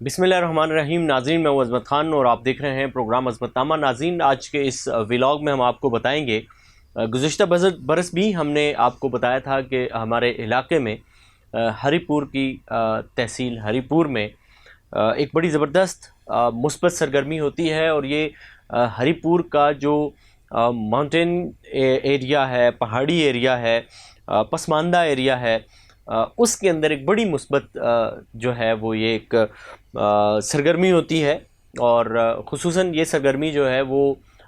बिस्मिल्लाहिर्रहमानिर्रहीम। नाज़रीन, मैं हूं अज़मत ख़ान और आप देख रहे हैं प्रोग्राम अज़मतनामा। नाज़रीन, आज के इस व्लॉग में हम आपको बताएंगे, गुज़िश्ता बरस भी हमने आपको बताया था कि हमारे इलाके में हरीपुर की तहसील हरीपुर में एक बड़ी ज़बरदस्त मुस्बत सरगर्मी होती है। और ये हरीपुर का जो माउंटेन एरिया है, पहाड़ी एरिया है, पसमानदा एरिया है, उसके अंदर एक बड़ी मुस्बत जो है वो ये एक सरगर्मी होती है। और ख़ुसूसन ये सरगर्मी जो है वो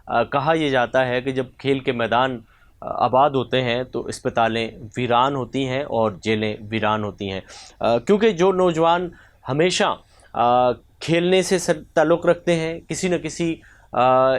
कहा यह जाता है कि जब खेल के मैदान आबाद होते हैं तो अस्पतालें वीरान होती हैं और जेलें वीरान होती हैं, क्योंकि जो नौजवान हमेशा खेलने से ताल्लुक़ रखते हैं, किसी न किसी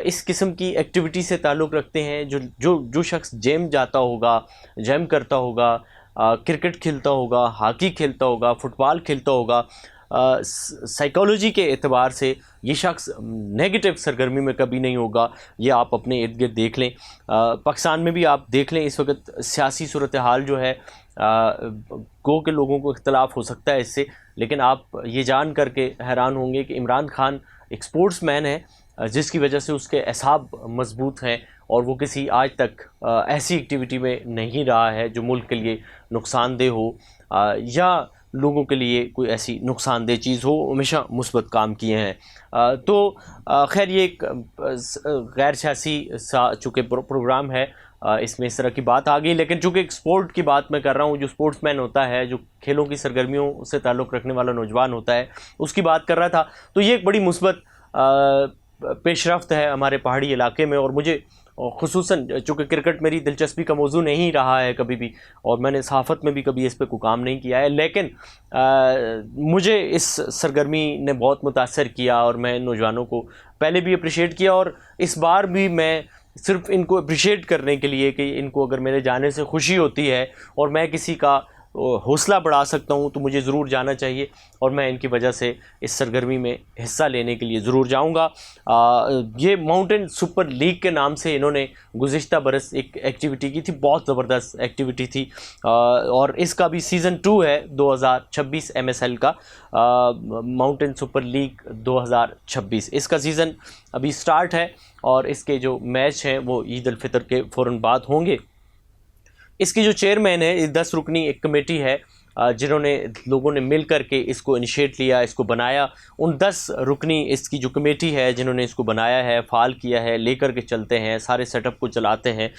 इस किस्म की एक्टिविटी से ताल्लुक़ रखते हैं। जो शख्स जिम जाता होगा, जिम करता होगा, क्रिकेट खेलता होगा, हॉकी खेलता होगा, फुटबॉल खेलता होगा, साइकोलॉजी के एतबार से ये शख्स नेगेटिव सरगर्मी में कभी नहीं होगा। ये आप अपने इर्द गिर्द देख लें, पाकिस्तान में भी आप देख लें। इस वक्त सियासी सूरत हाल जो है, गो के लोगों को इख्तलाफ हो सकता है इससे, लेकिन आप ये जान करके हैरान होंगे कि इमरान खान एक स्पोर्ट्स मैन है, जिसकी वजह से उसके असाब मजबूत हैं और वो किसी आज तक ऐसी एक्टिविटी में नहीं रहा है जो मुल्क के लिए नुकसानदेह हो या लोगों के लिए कोई ऐसी नुकसानदेह चीज़ हो। हमेशा मुस्बत काम किए हैं। तो खैर, ये एक गैर सियासी चूँकि प्रोग्राम है, इसमें इस तरह की बात आ गई, लेकिन चूँकि एक स्पोर्ट की बात मैं कर रहा हूँ, जो स्पोर्ट्समैन होता है, जो खेलों की सरगर्मियों से ताल्लुक़ रखने वाला नौजवान होता है, उसकी बात कर रहा था। तो ये एक बड़ी मुस्बत पेशरफ्त है हमारे पहाड़ी इलाके में। और मुझे ख़ुसूसन चूँकि क्रिकेट मेरी दिलचस्पी का मौजू नहीं रहा है कभी भी, और मैंने सहाफ़त में भी कभी इस पर कोई काम नहीं किया है, लेकिन मुझे इस सरगर्मी ने बहुत मुतासर किया और मैं नौजवानों को पहले भी अप्रिशिएट किया और इस बार भी मैं सिर्फ़ इनको अप्रिशिएट करने के लिए कि इनको अगर मेरे जाने से खुशी होती है और मैं किसी का हौसला बढ़ा सकता हूँ तो मुझे ज़रूर जाना चाहिए, और मैं इनकी वजह से इस सरगर्मी में हिस्सा लेने के लिए ज़रूर जाऊँगा। ये माउंटेन सुपर लीग के नाम से इन्होंने गुज़िश्ता बरस एक एक्टिविटी की थी, बहुत ज़बरदस्त एक्टिविटी थी, और इसका भी सीज़न 2 है 2026 MSL का, माउंटेन सुपर लीग 2026। इसका सीज़न अभी स्टार्ट है और इसके जो मैच हैं वो ईद उल फितर के फ़ौरन बाद होंगे। इसकी जो चेयरमैन है, 10 रुकनी एक कमेटी है जिन्होंने लोगों ने मिल कर के इसको इनिशिएट लिया, इसको बनाया। उन 10 रुकनी इसकी जो कमेटी है जिन्होंने इसको बनाया है, फ़ाल किया है, लेकर के चलते हैं, सारे सेटअप को चलाते हैं।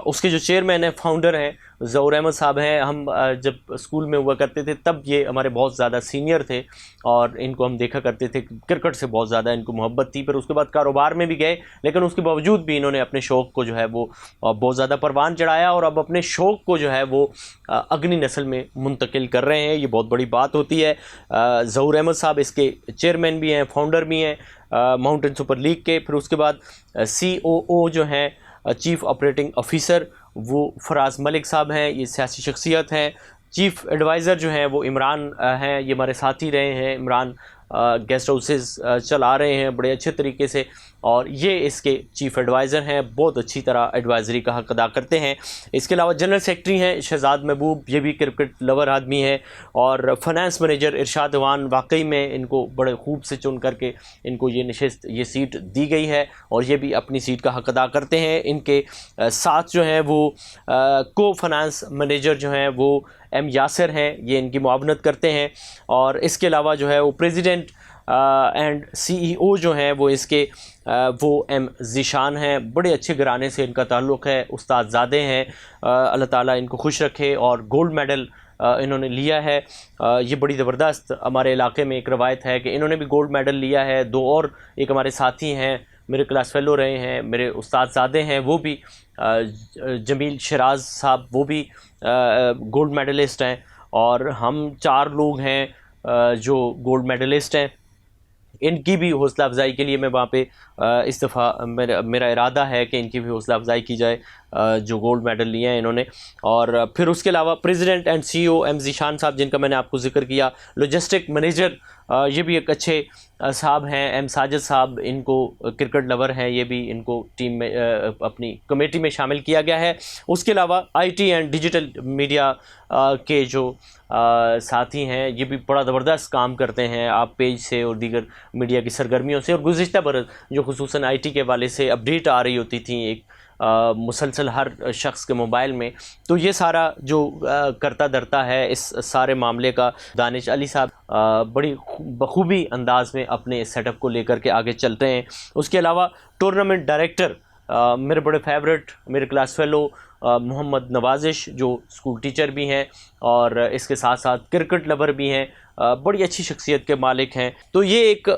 उसके जो चेयरमैन है, फाउंडर हैं, ज़हूर अहमद साहब हैं। हम जब स्कूल में हुआ करते थे तब ये हमारे बहुत ज़्यादा सीनियर थे और इनको हम देखा करते थे। क्रिकेट से बहुत ज़्यादा इनको मोहब्बत थी, पर उसके बाद कारोबार में भी गए, लेकिन उसके बावजूद भी इन्होंने अपने शौक़ को जो है वो बहुत ज़्यादा परवान चढ़ाया और अब अपने शौक़ को जो है वो अगली नस्ल में मुंतकिल कर रहे हैं। ये बहुत बड़ी बात होती है। ज़हूर अहमद साहब इसके चेयरमैन भी हैं, फाउंडर भी हैं माउंटेन सुपर लीग के। फिर उसके बाद COO जो हैं, चीफ़ ऑपरेटिंग ऑफिसर, वो फराज मलिक साहब हैं, ये सियासी शख्सियत हैं। चीफ़ एडवाइज़र जो हैं वो इमरान हैं, ये हमारे साथ ही रहे हैं। इमरान गेस्ट हाउसेस चला रहे हैं बड़े अच्छे तरीके से, और ये इसके चीफ़ एडवाइज़र हैं, बहुत अच्छी तरह एडवाइज़री का हक़ अदा करते हैं। इसके अलावा जनरल सेक्रेटरी हैं शहजाद महबूब, ये भी क्रिकेट लवर आदमी है। और फाइनेंस मैनेजर इरशाद अवान, वाकई में इनको बड़े खूब से चुन करके इनको ये नशिस्त, ये सीट दी गई है और ये भी अपनी सीट का हक़ अदा करते हैं। इनके साथ जो हैं वो को फाइनेंस मैनेजर जो हैं वो M यासिर हैं, ये इनकी मुआवनत करते हैं। और इसके अलावा जो है वो प्रेसिडेंट एंड CEO जो हैं वो इसके वो M ज़ीशान हैं। बड़े अच्छे घराने से इनका ताल्लुक़ है, उस्ताद ज़ादे हैं, अल्लाह ताला इनको खुश रखे। और गोल्ड मेडल इन्होंने लिया है। ये बड़ी ज़बरदस्त हमारे इलाके में एक रवायत है कि इन्होंने भी गोल्ड मेडल लिया है। 2 और एक हमारे साथी हैं, मेरे क्लास फेलो रहे हैं, मेरे उस्ताद ज़ादे हैं, वो भी जमील शराज साहब, वो भी गोल्ड मेडलिस्ट हैं। और हम 4 लोग हैं जो गोल्ड मेडलिस्ट हैं। इनकी भी हौसला अफजाई के लिए मैं वहाँ पे इस दफ़ा मेरा इरादा है कि इनकी भी हौसला अफजाई की जाए। जो गोल्ड मेडल लिए हैं इन्होंने। और फिर उसके अलावा president and CEO M Zeeshan sahab, जिनका मैंने आपको जिक्र किया। लॉजिस्टिक मैनेजर ये भी एक अच्छे साहब हैं, एम साजिद साहब, इनको क्रिकेट लवर हैं, ये भी इनको टीम में अपनी कमेटी में शामिल किया गया है। उसके अलावा IT एंड डिजिटल मीडिया के जो साथी हैं, ये भी बड़ा ज़बरदस्त काम करते हैं आप पेज से और दीगर मीडिया की सरगर्मियों से। और गुज़िश्ता बरस जो खुसूसन IT के वाले से अपडेट आ रही होती थी एक मुसलसल हर शख्स के मोबाइल में, तो ये सारा जो करता धरता है इस सारे मामले का, दानिश अली साहब बड़ी बखूबी अंदाज में अपने सेटअप को लेकर के आगे चलते हैं। उसके अलावा टूर्नामेंट डायरेक्टर मेरे बड़े फेवरेट, मेरे क्लास फेलो मोहम्मद नवाजिश, जो स्कूल टीचर भी हैं और इसके साथ साथ क्रिकेट लवर भी हैं, बड़ी अच्छी शख्सियत के मालिक हैं। तो ये एक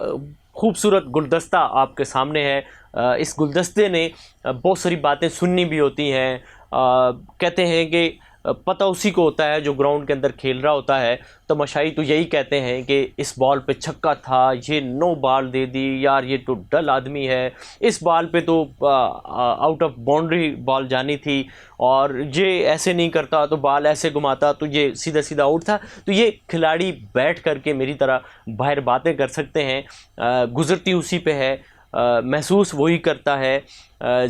खूबसूरत गुलदस्ता आपके सामने है। इस गुलदस्ते ने बहुत सारी बातें सुननी भी होती हैं। कहते हैं कि पता उसी को होता है जो ग्राउंड के अंदर खेल रहा होता है। तमाशाई तो यही कहते हैं कि इस बॉल पे छक्का था, ये 9 बॉल दे दी, यार ये तो डल आदमी है, इस बॉल पे तो आउट ऑफ बाउंड्री बॉल जानी थी, और ये ऐसे नहीं करता तो बॉल ऐसे घुमाता तो ये सीधा सीधा आउट था। तो ये खिलाड़ी बैठ करके मेरी तरह बाहर बातें कर सकते हैं, गुज़रती उसी पे है, महसूस वही करता है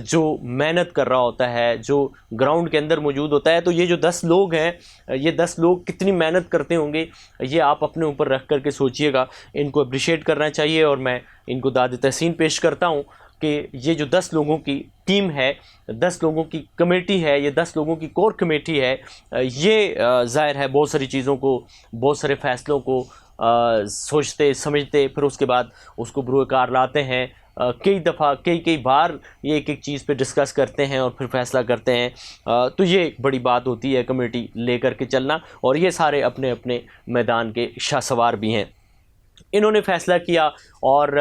जो मेहनत कर रहा होता है, जो ग्राउंड के अंदर मौजूद होता है। तो ये जो 10 लोग हैं, ये 10 लोग कितनी मेहनत करते होंगे, ये आप अपने ऊपर रख करके सोचिएगा। इनको अप्रिशिएट करना चाहिए और मैं इनको दाद तहसीन पेश करता हूँ कि ये जो 10 लोगों की टीम है, 10 लोगों की कमेटी है, ये 10 लोगों की कोर कमेटी है, ये ज़ाहिर है बहुत सारी चीज़ों को, बहुत सारे फ़ैसलों को सोचते समझते फिर उसके बाद उसको बरूकार लाते हैं। कई दफ़ा कई बार ये एक चीज़ पे डिस्कस करते हैं और फिर फ़ैसला करते हैं। तो ये एक बड़ी बात होती है कमेटी लेकर के चलना, और ये सारे अपने अपने मैदान के शाहसवार भी हैं। इन्होंने फ़ैसला किया और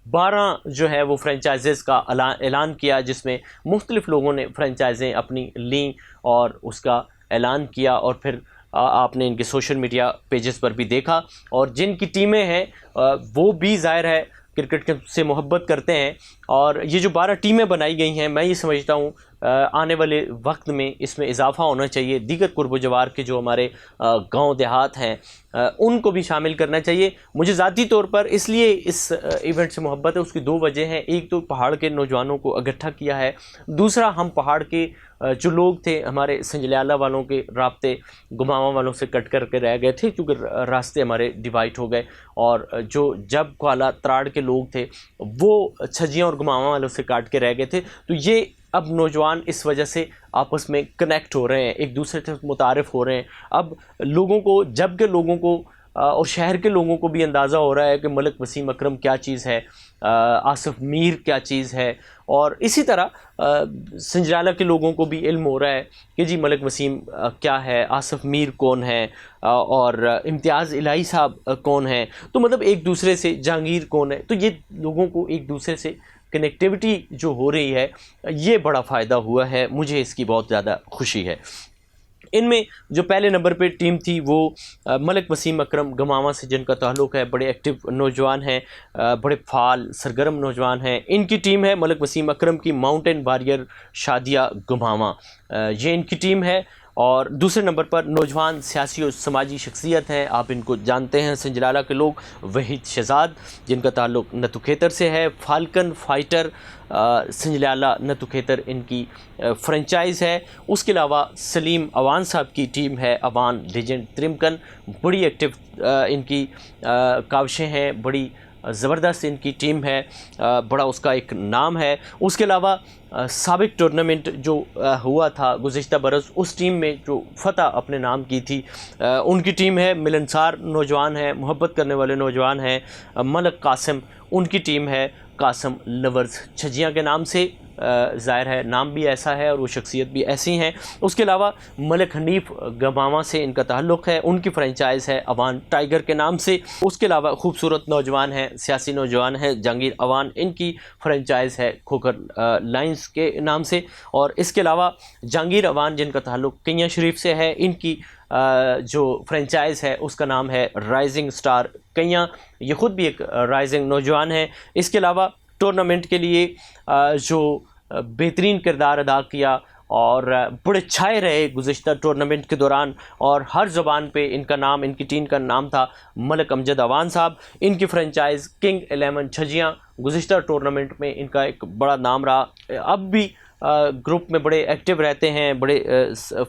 12 जो है वो फ्रेंचाइज़ का ऐलान किया, जिसमें मुख्तलिफ़ लोगों ने फ्रेंचाइज़ें अपनी लीं और उसका ऐलान किया। और फिर आपने इनके सोशल मीडिया पेजेस पर भी देखा, और जिनकी टीमें हैं वो भी ज़ाहिर है क्रिकेट से मोहब्बत करते हैं। और ये जो 12 टीमें बनाई गई हैं, मैं ये समझता हूँ आने वाले वक्त में इसमें इजाफ़ा होना चाहिए। दीगर कुर्ब जवार के जो हमारे गांव देहात हैं उनको भी शामिल करना चाहिए। मुझे ज़ाती तौर पर इसलिए इस इवेंट से मोहब्बत है, उसकी 2 वजह हैं। एक तो पहाड़ के नौजवानों को इकट्ठा किया है, दूसरा हम पहाड़ के जो लोग थे, हमारे संजलियाला वालों के रास्ते गुमावा वालों से कट कर के रह गए थे, क्योंकि रास्ते हमारे डिवाइड हो गए, और जो जब क्वाला त्राड़ के लोग थे वो छजियाँ और गुमावा वालों से काट के रह गए थे। तो ये अब नौजवान इस वजह से आपस में कनेक्ट हो रहे हैं, एक दूसरे से मुतारिफ़ हो रहे हैं। अब लोगों को, जब के लोगों को और शहर के लोगों को भी अंदाज़ा हो रहा है कि मलिक वसीम अकरम क्या चीज़ है, आसिफ मीर क्या चीज़ है, और इसी तरह संजलाला के लोगों को भी इल्म हो रहा है कि जी मलिक वसीम क्या है, आसिफ मीर कौन है, और इम्तियाज़ इलाही साहब कौन है। तो मतलब एक दूसरे से, जहांगीर कौन है। तो ये लोगों को एक दूसरे से कनेक्टिविटी जो हो रही है, ये बड़ा फ़ायदा हुआ है, मुझे इसकी बहुत ज़्यादा खुशी है। इनमें जो पहले नंबर पे टीम थी वो मलिक वसीम अकरम गमावा से जिनका ताल्लुक़ है, बड़े एक्टिव नौजवान हैं, बड़े फ़ाल सरगर्म नौजवान हैं। इनकी टीम है मलिक वसीम अकरम की माउंटेन वारियर शादिया गमावा, ये इनकी टीम है। और दूसरे नंबर पर नौजवान सियासी और समाजी शख्सियत हैं, आप इनको जानते हैं, संजलाला के लोग, वहीद शहजाद जिनका ताल्लुक़ नतुखेतर से है, फाल्कन फाइटर संजलाला नतुखेतर इनकी फ्रेंचाइज़ है। उसके अलावा सलीम अवान साहब की टीम है, अवान लेजेंड त्रिमकन, बड़ी एक्टिव इनकी काविशें हैं, बड़ी ज़बरदस्त इनकी टीम है, बड़ा उसका एक नाम है। उसके अलावा साबिक टूर्नामेंट जो हुआ था गुज़िश्ता बरस, उस टीम में जो फ़तह अपने नाम की थी उनकी टीम है, मिलनसार नौजवान हैं, मोहब्बत करने वाले नौजवान हैं, मलक कासिम उनकी टीम है, कासिम लवर्स छजियाँ के नाम से, ज़ाहिर है नाम भी ऐसा है और वो शख्सियत भी ऐसी हैं। उसके अलावा मलिक हनीफ गमावा से इनका ताल्लुक़ है, उनकी फ्रेंचाइज़ है अवान टाइगर के नाम से। उसके अलावा खूबसूरत नौजवान हैं, सियासी नौजवान हैं, जहांगीर अवान, इनकी फ्रेंचाइज़ है खोखर लाइंस के नाम से। और इसके अलावा जहांगीर अवान जिनका ताल्लुक़ कैया शरीफ से है, इनकी जो फ्रेंचाइज़ है उसका नाम है राइजिंग स्टार कैया, ये ख़ुद भी एक राइजिंग नौजवान है। इसके अलावा टूर्नामेंट के लिए जो बेहतरीन किरदार अदा किया اور بڑے چھائے رہے گزشتہ ٹورنامنٹ کے دوران، اور ہر زبان پہ ان کا نام، ان کی ٹیم کا نام تھا ملک امجد اوان صاحب۔ ان کی فرنچائز کنگ 11 چھجیاں گزشتہ ٹورنامنٹ میں ان کا ایک بڑا نام رہا، اب بھی گروپ میں بڑے ایکٹیو رہتے ہیں، بڑے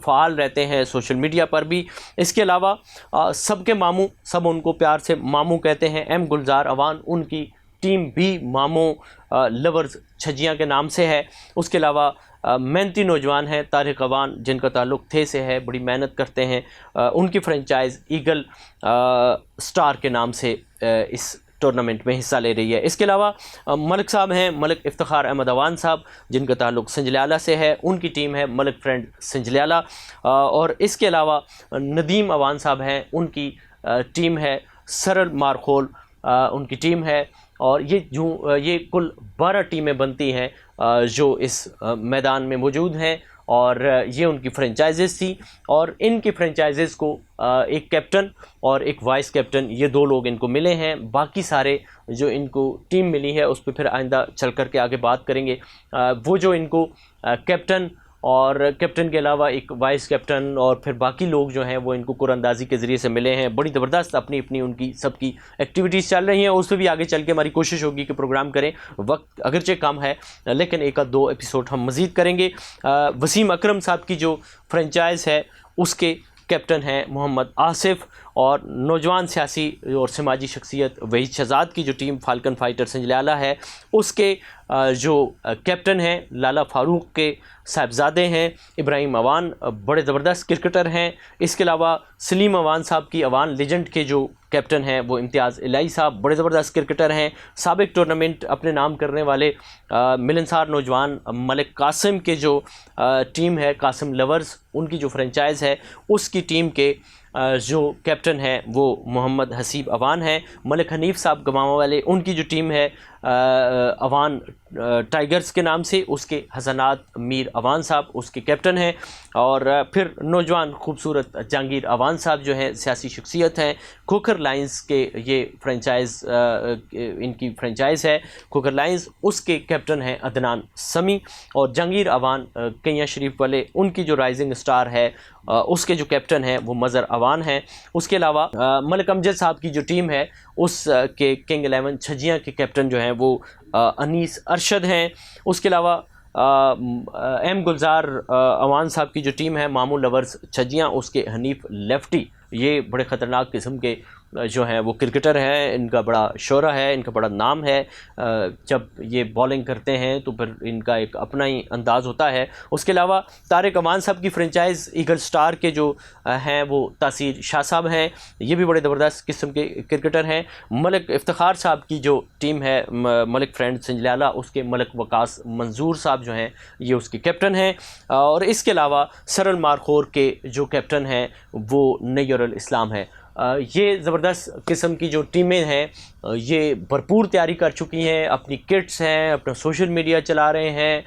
فعال رہتے ہیں سوشل میڈیا پر بھی۔ اس کے علاوہ سب کے ماموں، سب ان کو پیار سے ماموں کہتے ہیں، ایم گلزار اوان، ان کی ٹیم بھی ماموں لورز چھجیاں کے نام سے ہے۔ اس کے علاوہ محنتی نوجوان ہیں طارق اوان، جن کا تعلق تھے سے ہے، بڑی محنت کرتے ہیں، ان کی فرنچائز ایگل سٹار کے نام سے اس ٹورنامنٹ میں حصہ لے رہی ہے۔ اس کے علاوہ ملک صاحب ہیں، ملک افتخار احمد اوان صاحب، جن کا تعلق سنجلیالہ سے ہے، ان کی ٹیم ہے ملک فرینڈ سنجلیالہ۔ اور اس کے علاوہ ندیم اوان صاحب ہیں، ان کی ٹیم ہے سرل مارخول، ان کی ٹیم ہے۔ اور یہ کل 12 ٹیمیں بنتی ہیں جو اس میدان میں موجود ہیں، اور یہ ان کی فرنچائزز تھی، اور ان کی فرنچائزز کو ایک کیپٹن اور ایک وائس کیپٹن، یہ 2 لوگ ان کو ملے ہیں۔ باقی سارے جو ان کو ٹیم ملی ہے اس پہ پھر آئندہ چل کر کے آگے بات کریں گے۔ وہ جو ان کو کیپٹن اور کیپٹن کے علاوہ ایک وائس کیپٹن اور پھر باقی لوگ جو ہیں وہ ان کو قرعہ اندازی کے ذریعے سے ملے ہیں، بڑی زبردست اپنی اپنی ان کی سب کی ایکٹیویٹیز چل رہی ہیں، اس پہ بھی آگے چل کے ہماری کوشش ہوگی کہ پروگرام کریں۔ وقت اگرچہ کم ہے لیکن 1-2 ایپیسوڈ ہم مزید کریں گے۔ وسیم اکرم صاحب کی جو فرنچائز ہے اس کے کیپٹن ہیں محمد آصف، اور نوجوان سیاسی اور سماجی شخصیت وحید شہزاد کی جو ٹیم فالکن فائٹر سنجلیالہ ہے اس کے جو کیپٹن ہیں لالا فاروق کے صاحبزادے ہیں ابراہیم اوان، بڑے زبردست کرکٹر ہیں۔ اس کے علاوہ سلیم اوان صاحب کی اوان لیجنڈ کے جو کیپٹن ہیں وہ امتیاز الہی صاحب، بڑے زبردست کرکٹر ہیں۔ سابق ٹورنامنٹ اپنے نام کرنے والے ملنسار نوجوان ملک قاسم کے جو ٹیم ہے قاسم لورز، ان کی جو فرنچائز ہے اس کی ٹیم کے جو کیپٹن ہیں وہ محمد حسیب اوان ہیں۔ ملک حنیف صاحب گماما والے، ان کی جو ٹیم ہے اوان ٹائیگرز کے نام سے، اس کے حسنات میر اوان صاحب اس کے کیپٹن ہیں۔ اور پھر نوجوان خوبصورت جہانگیر اوان صاحب جو ہیں سیاسی شخصیت ہیں، کھوکھر لائنز کے یہ فرنچائز ان کی فرنچائز ہے کھوکھر لائنز، اس کے کیپٹن ہیں عدنان سمی۔ اور جہانگیر اوان کیاں شریف والے، ان کی جو رائزنگ سٹار ہے اس کے جو کیپٹن ہیں وہ مظہر اوان ہیں۔ اس کے علاوہ ملک امجد صاحب کی جو ٹیم ہے اس کے کنگ 11 چھجیاں کے کیپٹن جو ہیں وہ انیس ارشد ہیں۔ اس کے علاوہ ایم گلزار اوان صاحب کی جو ٹیم ہے ماموں لورز چھجیاں، اس کے حنیف لیفٹی، یہ بڑے خطرناک قسم کے جو ہیں وہ کرکٹر ہیں، ان کا بڑا شہرہ ہے، ان کا بڑا نام ہے، جب یہ بالنگ کرتے ہیں تو پھر ان کا ایک اپنا ہی انداز ہوتا ہے۔ اس کے علاوہ طارق امان صاحب کی فرنچائز ایگل سٹار کے جو ہیں وہ تاثیر شاہ صاحب ہیں، یہ بھی بڑے زبردست قسم کے کرکٹر ہیں۔ ملک افتخار صاحب کی جو ٹیم ہے ملک فرینڈ سنجلیالہ، اس کے ملک وقاص منظور صاحب جو ہیں یہ اس کے کیپٹن ہیں۔ اور اس کے علاوہ سرل مارخور کے جو کیپٹن ہیں وہ نیور الاسلام ہے۔ یہ زبردست قسم کی جو ٹیمیں ہیں یہ بھرپور تیاری کر چکی ہیں، اپنی کٹس ہیں، اپنا سوشل میڈیا چلا رہے ہیں،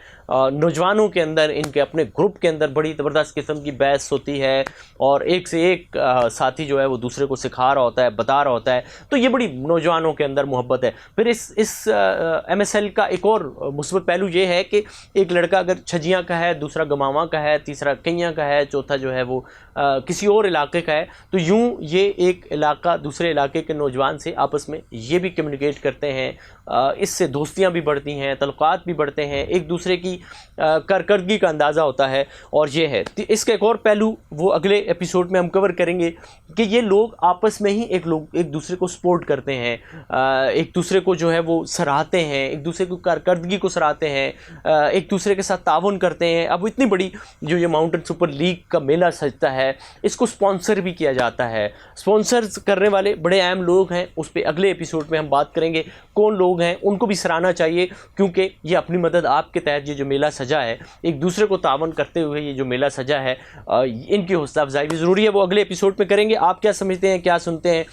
نوجوانوں کے اندر ان کے اپنے گروپ کے اندر بڑی زبردست قسم کی بحث ہوتی ہے، اور ایک سے ایک ساتھی جو ہے وہ دوسرے کو سکھا رہا ہوتا ہے، بتا رہا ہوتا ہے، تو یہ بڑی نوجوانوں کے اندر محبت ہے۔ پھر اس ایم ایس ایل کا ایک اور مثبت پہلو یہ ہے کہ ایک لڑکا اگر چھجیاں کا ہے، دوسرا گماواں کا ہے، تیسرا کیاں کا ہے، چوتھا جو ہے وہ کسی اور علاقے کا ہے، تو یوں یہ ایک علاقہ دوسرے علاقے کے نوجوان سے آپس میں یہ بھی کمیونیکیٹ کرتے ہیں، اس سے دوستیاں بھی بڑھتی ہیں، تعلقات بھی بڑھتے ہیں، ایک دوسرے کی کارکردگی کا اندازہ ہوتا ہے۔ اور یہ ہے اس کا ایک اور پہلو وہ اگلے ایپیسوڈ میں ہم کور کریں گے کہ یہ لوگ آپس میں ہی ایک دوسرے کو سپورٹ کرتے ہیں، ایک دوسرے کو جو ہے وہ سراہتے ہیں، ایک دوسرے کو کارکردگی کو سراہتے ہیں، ایک دوسرے کے ساتھ تعاون کرتے ہیں۔ اب اتنی بڑی جو یہ ماؤنٹن سپر لیگ کا میلہ سجتا ہے، اس کو سپانسر بھی کیا جاتا ہے، سپانسرز کرنے والے بڑے اہم لوگ ہیں، اس پہ اگلے ایپیسوڈ میں ہم بات کریں گے کون لوگ ہیں، ان کو بھی سراہنا چاہیے، کیونکہ یہ اپنی مدد آپ کے تحت یہ جو میلہ سجا ہے، ایک دوسرے کو تعاون کرتے ہوئے یہ جو میلہ سجا ہے، ان کی حوصلہ افزائی بھی ضروری ہے، وہ اگلے ایپیسوڈ میں کریں گے۔ آپ کیا سمجھتے ہیں، کیا سنتے ہیں،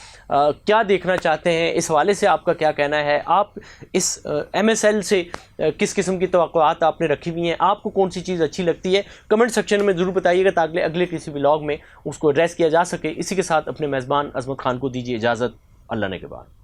کیا دیکھنا چاہتے ہیں، اس حوالے سے آپ کا کیا کہنا ہے؟ آپ اس ایم ایس ایل سے کس قسم کی توقعات آپ نے رکھی ہوئی ہیں؟ آپ کو کون سی چیز اچھی لگتی ہے؟ کمنٹ سیکشن میں ضرور بتائیے گا تاکہ اگلے کسی ولاگ میں اس کو ایڈریس کیا جا سکے۔ اسی کے ساتھ اپنے میزبان عظمت خان کو دیجیے اجازت، اللہ نے کے بعد۔